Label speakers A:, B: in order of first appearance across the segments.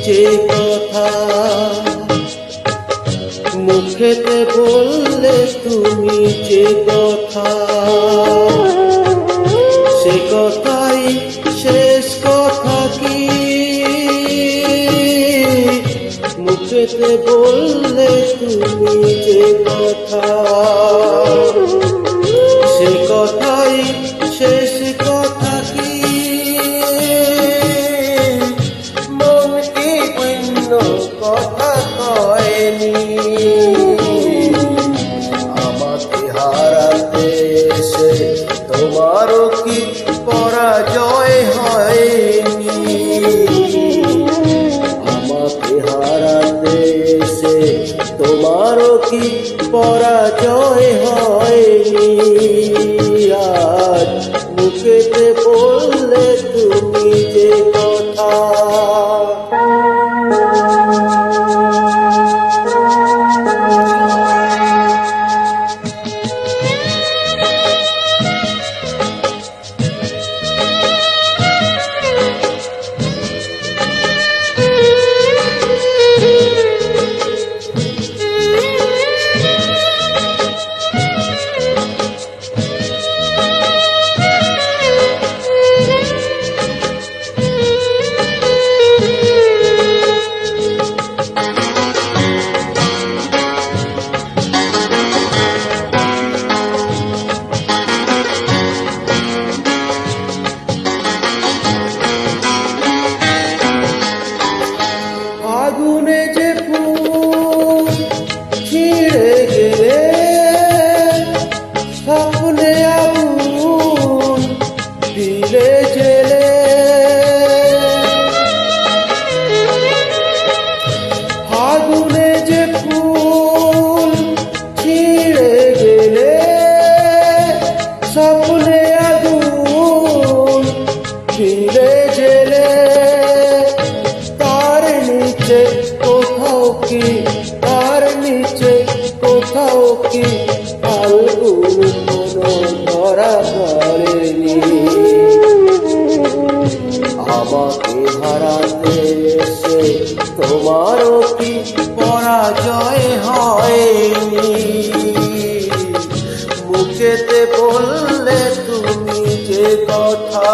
A: যে কথা মুখেতে বললে তুমি যে কথা, সে কথাই শেষ কথা কি? মুখেতে বললে তুমি যে কথা, সে কথাই শেষ কথা কি? মন কি ভিন্ন কথা কয়নি? আমাকে হারাতে এসে তোমারও কি পরাজয় হয়নি? আমাকে হারাতে এসে তোমারও কি পরাজয় হয়নি? আজ মুখেতে বললে তুমি যে কথা। আগুনে যে ফুল ছিঁড়ে গেলে স্বপ্নে আগুন দিলে জেলে। আগুনে যে ফুল ছিঁড়ে গেলে স্বপ্নে আগুন দিলে জেলে। কোথাও কি তার নিচে কোথাও কি ফাল্গুন কোনো ধরা পড়েনি? আমাকে হারাতে এসে তোমারও কি পরাজয় হয়নি? মুখেতে বললে তুমি যে কথা,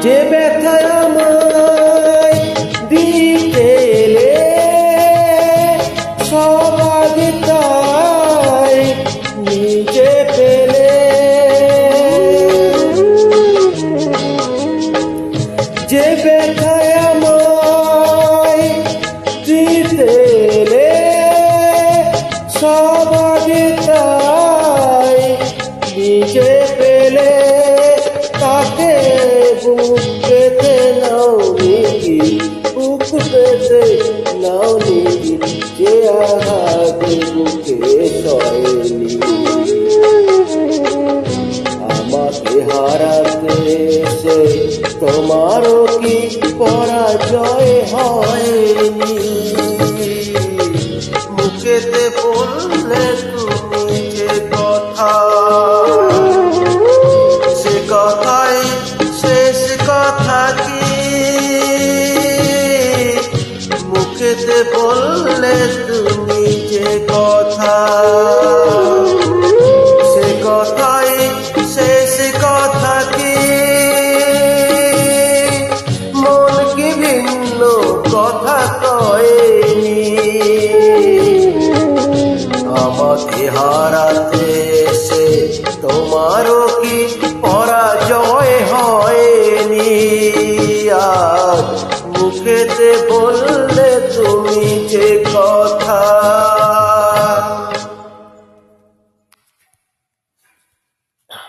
A: যে ব্যথা আমায় দিতে এলে সব আগে তাই নিজে পেলে। যে ব্যথা আমায় দিতে এলে সব আগে তাই নিজে পেলে। তাকে বুক পেতে নাও নিকি, বুক পেতে নাও নিকি, যে আঘাতে বুকে সয়নি। আমাকে হারাতে এসে তোমারও কি পরাজয় হয়নি? মুখেতে বললে তুমি যে কথা, সে কথাই শেষ কথা কি? মুখেতে বললে তুমি যে কথা, সে কথাই শেষ কথা কি? মন কি ভিন্ন কথা কয়নি? আমাকে হারাতে এসে তোমারও কি পরাজয় হয়নি? আজ মুখেতে বললে তুমি যে কথা।